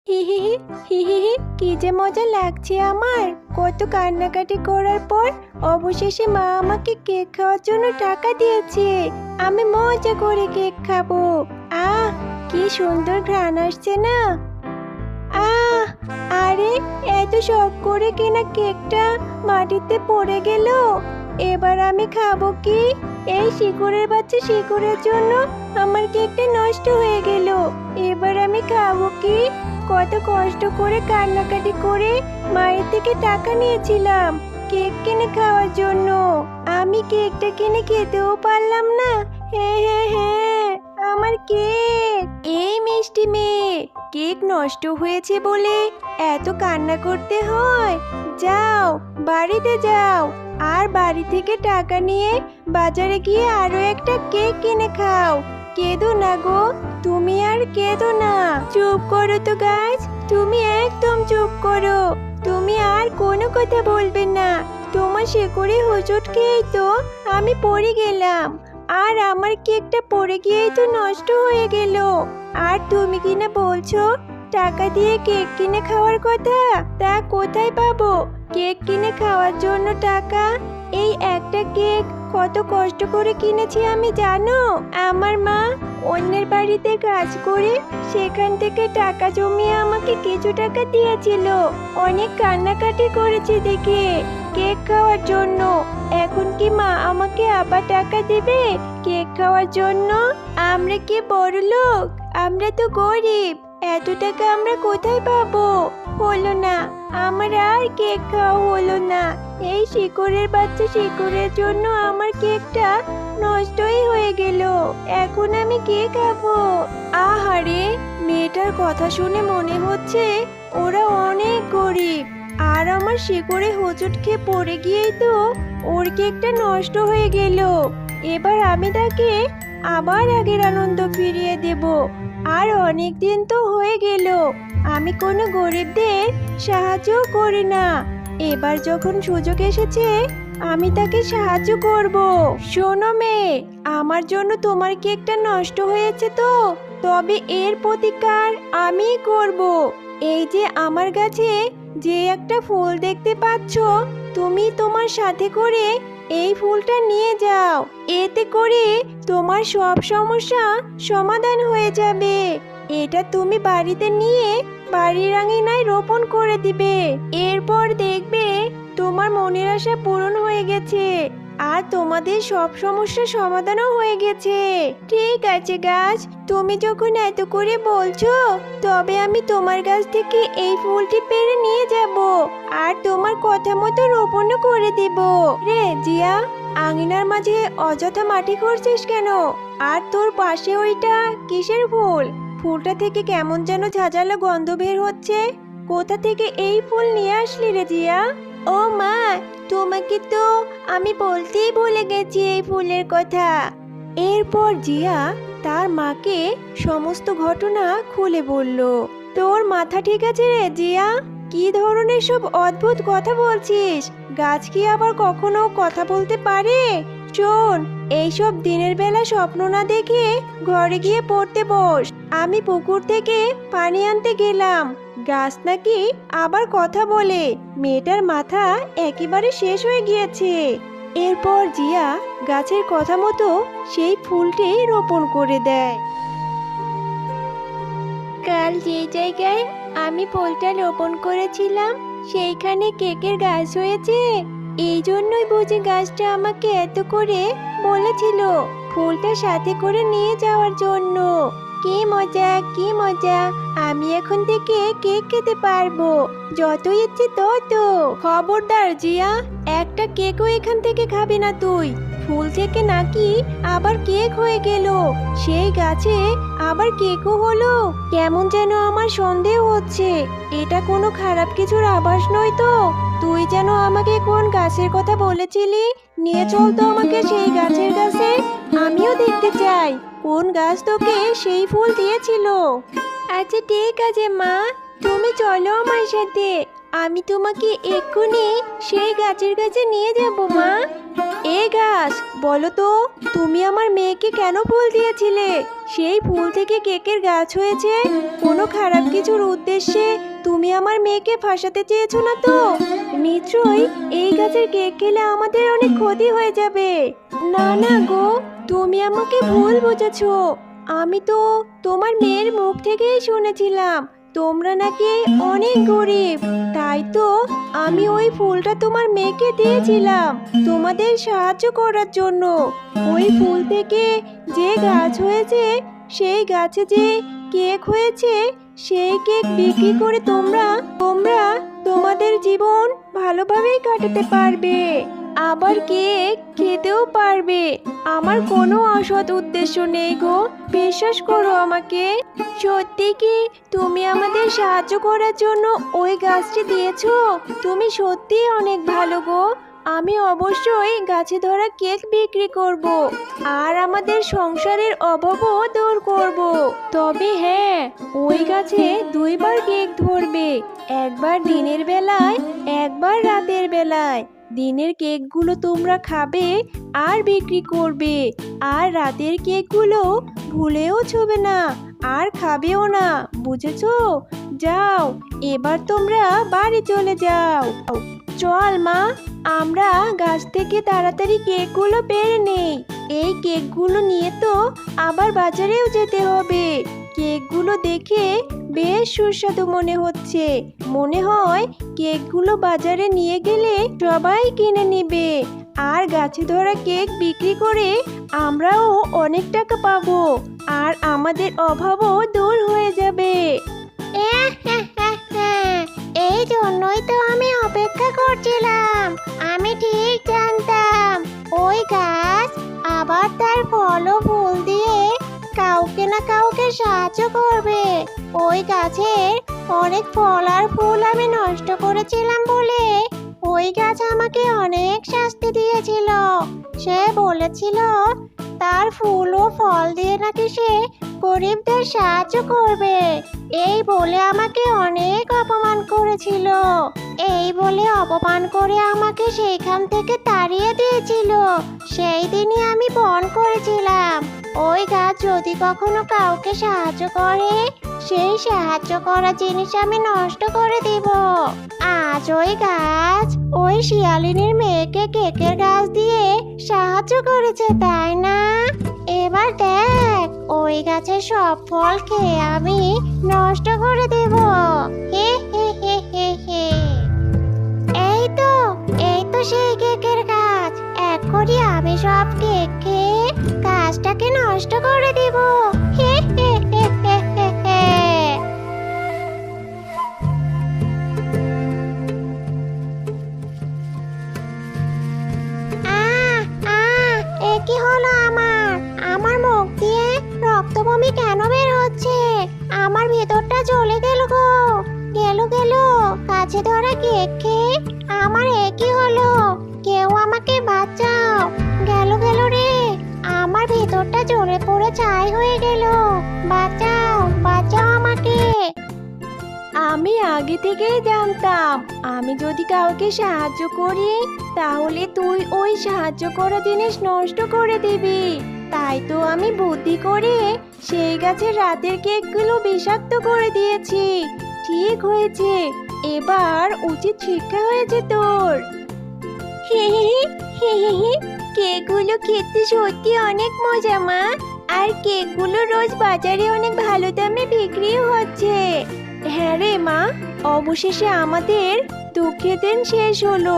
হি হি হি হি হি হি, কি যে মজা লাগছে আমার। কত কান্নাকাটি করার পর অবশেষে মা আমাকে কেক খাওয়ার জন্য টাকা দিয়েছে। আমি মজা করে কেক খাবো। আহ, কি সুন্দর ঘ্রাণ আসছে না। আহ, আরে এত শখ করে কেনা কেকটা মাটিতে পড়ে গেল। এবার আমি খাবো কি? এই শিকড়ের বাচ্চা শিকড়ের জন্য আমার কেকটা নষ্ট হয়ে গেল। এবার আমি খাবো কি? কত কষ্ট করে কান্নাকাটি করে মায়ের থেকে টাকা নিয়েছিলাম কেক কিনে খাওয়ার জন্য। আমি কেকটা কিনে খেতেও পারলাম না। হ্যাঁ হ্যাঁ হ্যাঁ, আমার কেক। এই মিষ্টি মেয়ে, কেক নষ্ট হয়েছে বলে এত কান্না করতে হয়? যাও, বাড়িতে যাও, আর বাড়ি থেকে টাকা নিয়ে বাজারে গিয়ে আরো একটা কেক কিনে খাও। কেঁদো না গো, তুমি আর কেঁদো না। চুপ করো তো গাছ, তুমি একদম চুপ করো। তুমি আর কোনো কথা বলবে না। তোমার শেকড়ে হোঁচট খেয়েই তো আমি পড়ে গেলাম, আর আমার কেকটা পড়ে গিয়েই তো নষ্ট হয়ে গেল। আর তুমি কিনা বলছো টাকা দিয়ে কেক কিনে খাওয়ার কথা? তা কোথায় পাবো কেক কিনে খাওয়ার জন্য টাকা? এই একটা কেক কত কষ্ট করে কিনেছি আমি জানো? আমার মা অন্যের বাড়িতে কাজ করে সেখান থেকে টাকা জমিয়ে আমাকে কিছু টাকা দিয়েছিল। অনেক কান্নাকাটি করেছি দেখে কেক খাওয়ার জন্য। এখন কি মা আমাকে আবার টাকা দেবে কেক খাওয়ার জন্য? আমরা কি বড়লোক? আমরা তো গরিব। এত টাকা আমরা কোথায় পাবো? হলো না, আমার আর কেক খাওয়া হলো না। এই শিকড়ের বাচ্চা শিকড়ের জন্য আমার কেকটা নষ্টই হয়ে গেল। এখন আমি কে খাবো? আহারে, মেয়েটার কথা শুনে মনে হচ্ছে ওরা অনেক গরিব। আর আমার শিকড়ে হোঁচট খেয়ে পড়ে গিয়েই তো ওর কেকটা নষ্ট হয়ে গেল। এবার আমি তাকে আবার আগের আনন্দ ফিরিয়ে দেব। আর অনেক দিন তো হয়ে গেল আমি কোনো গরিবদের সাহায্য করি না। এবার যখন সুযোগ এসেছে আমি তাকে সাহায্য করব। শোনো মেয়ে, আমার জন্য তোমার কেকটা নষ্ট হয়েছে তো, তবে এর প্রতিকার আমি করব। এই যে আমার গাছে যে একটা ফুল দেখতে পাচ্ছ, তুমি তোমার সাথে করে এই ফুলটা নিয়ে যাও। এতে করে তোমার সব সমস্যা সমাধান হয়ে যাবে। এটা তুমি বাড়িতে নিয়ে বাড়ির আঙিনায় রোপণ করে দিবে। এরপর দেখবে তোমার মনের আশা পূরণ হয়ে গেছে, আর তোমাদের সব সমস্যার সমাধানও হয়ে গেছে। ঠিক আছে গাছ, তুমি যখন এত করে বলছো, তবে আমি তোমার গাছ থেকে এই ফুলটি পেড়ে নিয়ে যাব, আর তোমার কথা মতো রোপণও করে দেব। রে জিয়া, আঙিনার মাঝে অযথা মাটি করছিস কেন? আর তোর পাশে ওইটা কিসের ফুল? ফুলটা থেকে কেমন যেন ঝাঁঝালো গন্ধ বের হচ্ছে। কোথা থেকে এই ফুল নিয়ে আসলি রে জিয়া? ও মা, তোমাকে তো আমি বলতেই ভুলে গেছি এই ফুলের কথা। এরপর জিয়া তার মাকে সমস্ত ঘটনা খুলে বলল। তোর মাথা ঠিক আছে রে জিয়া? কি ধরনের সব অদ্ভুত কথা বলছিস? গাছ কি আবার কখনো কথা বলতে পারে? শোন, এইসব দিনের বেলা স্বপ্ন না দেখে ঘরে গিয়ে পড়তে বস। আমি পুকুর থেকে পানি আনতে গেলাম, গাছ নাকি আবার কথা বলে। মেয়েটার মাথা একেবারে শেষ হয়ে গিয়েছে। এরপর জিয়া গাছের কথা মতো সেই ফুলটি রোপণ করে দেয়। কাল যে জায়গায় আমি ফুলটা রোপণ করেছিলাম সেইখানে কেকের গাছ হয়েছে। এই জন্যই বুঝি গাছটা আমাকে এত করে বলেছিল ফুলটা সাথে করে নিয়ে যাওয়ার জন্য। কি মজা, কি মজা! আমি এখন থেকে কেক খেতে পারবো, যত ইচ্ছে তত। খবরদার জিয়া, একটা কেকও এখান থেকে খাবি না তুই। ফুল থেকে নাকি আবার কেক হয়ে গেল, সেই গাছে আবার কেকও হলো। কেমন যেন আমার সন্দেহ হচ্ছে, এটা কোনো খারাপ কিছুর আভাস নয় তো? তুই যেন আমাকে কোন গাছের কথা বলেছিলি, নিয়ে চল তো আমাকে সেই গাছের কাছে। আমিও দেখতে চাই কোন গাছ তোকে সেই ফুল দিয়েছিল। আচ্ছা ঠিক আছে মা, তুমি চলো আমার সাথে। আমি তোমাকে এক্ষুনি সেই গাছের কাছে নিয়ে যাব মা। এ গাছ, বলো তো তুমি আমার মেয়েকে কেন ফুল দিয়েছিলে? সেই ফুল থেকে কেকের গাছ হয়েছে? কোনো খারাপ কিছুর উদ্দেশ্যে তুমি আমার মেয়েকে ফাঁসাতে চেয়েছো না তো? নিশ্চয়ই এই গাছের কেক খেলে আমাদের অনেক ক্ষতি হয়ে যাবে। না না গো, তুমি আমাকে ভুল বুঝেছো। আমি তো তোমার মেয়ের মুখ থেকেই শুনেছিলাম তোমরা নাকি অনেক গরিব, তাই তো আমি ওই ফুলটা তোমার মেয়েকে দিয়েছিলাম তোমাদের সাহায্য করার জন্য। ওই ফুল থেকে যে গাছ হয়েছে, সেই গাছে যে কেক হয়েছে, সেই কেক বিক্রি করে তোমরা তোমরা তোমাদের জীবন ভালোভাবেই কাটাতে পারবে, আবার কেক খেতেও পারবে। আমার কোনো অসৎ উদ্দেশ্য নেই গো, বিশ্বাস করো আমাকে। সত্যি কি তুমি আমাদের সাহায্য করার জন্য ওই গাছটি দিয়েছো? তুমি সত্যিই অনেক ভালো গো। আমি অবশ্যই গাছে ধরা কেক বিক্রি করব আর আমাদের সংসারের অভাবও দূর করব। তবে হ্যাঁ, ওই গাছে দুইবার কেক ধরবে, একবার দিনের বেলায়, একবার রাতের বেলায়। দিনের কেকগুলো তোমরা খাবে আর বিক্রি করবে, আর রাতের কেকগুলো ভুলেও ছুবে না আর খাবেও না, বুঝেছো? যাও, এবার তোমরা বাড়ি চলে যাও। চল মা, আমরা গাছ থেকে তাড়াতাড়ি কেকগুলো পেড়ে নেই। এই কেকগুলো নিয়ে তো আবার বাজারেও যেতে হবে। কেকগুলো দেখে বেশ সুস্বাদু মনে হচ্ছে। মনে হয় কেকগুলো বাজারে নিয়ে গেলে সবাই কিনে নেবে, আর গাছে ধরা কেক বিক্রি করে আমরাও অনেক টাকা পাবো, আর আমাদের অভাবও দূর হয়ে যাবে। এই জন্যই তো আমি অপেক্ষা করছিলাম। আমি ঠিক জানতাম ওই গাছ আবার তার ফল ও ফুল দিয়ে কাউকে না কাউকে সাহায্য করবে। ওই গাছের অনেক ফল আর ফুল আমি নষ্ট করেছিলাম বলে ওই গাছ আমাকে অনেক শাস্তি দিয়েছিল। সে বলেছিল তার ফুল ও ফল দিয়ে নাকি সে গরিবদের সাহায্য করবে। এই বলে আমাকে অনেক অপমান করেছিল। এই বলে অপমান করে আমাকে সেইখান থেকে তাড়িয়ে দিয়েছিল। সেই দিনই আমি পণ করেছিলাম ওই গাছ যদি কখনো কাউকে সাহায্য করে, সেই সাহায্য করা জিনিস আমি নষ্ট করে দিব। আজ ওই গাছ ওই শিয়ালিনীর মেয়েকে কেকের গাছ দিয়ে সাহায্য করেছে, তাই না? এবার দেখ, ওই গাছের সব ফল খেয়ে আমি নষ্ট করে দেব। হে হে হে হে হে। এই তো সেই কেকের গাছ। এখনই আমি সব কেক খেয়ে গাছটাকে নষ্ট করে দেব। হে হে হে হে হে হে। এ কি হলো আমার? আমার মুখ দিয়ে রক্ত বমি কেন বের হচ্ছে? আমার ভেতরটা জ্বলে গেল গো। গেল কাছে ধরা কেক খেয়ে আমার এ কি হলো? কেউ আমাকে বাঁচাও। গেল রে, আমার ভেতরটা জ্বলে পড়ে ছাই হয়ে গেল। বাঁচাও আমাকে। আমি আগে থেকেই জানতাম আমি যদি কাউকে সাহায্য করি তাহলে তুই ওই সাহায্য করা জিনিস নষ্ট করে দিবি। তাই তো আমি বুদ্ধি করে সেই গাছের রাতের কেকগুলো বিষাক্ত করে দিয়েছি। ঠিক হয়েছে, এবার উচিত শিক্ষা হয়েছে তোর। কেকগুলো খেতে সত্যি অনেক মজা মা, আর কেকগুলো রোজ বাজারে অনেক ভালো দামে বিক্রিও হচ্ছে। হ্যাঁ রে মা, অবশেষে আমাদের দুঃখের দিন শেষ হলো।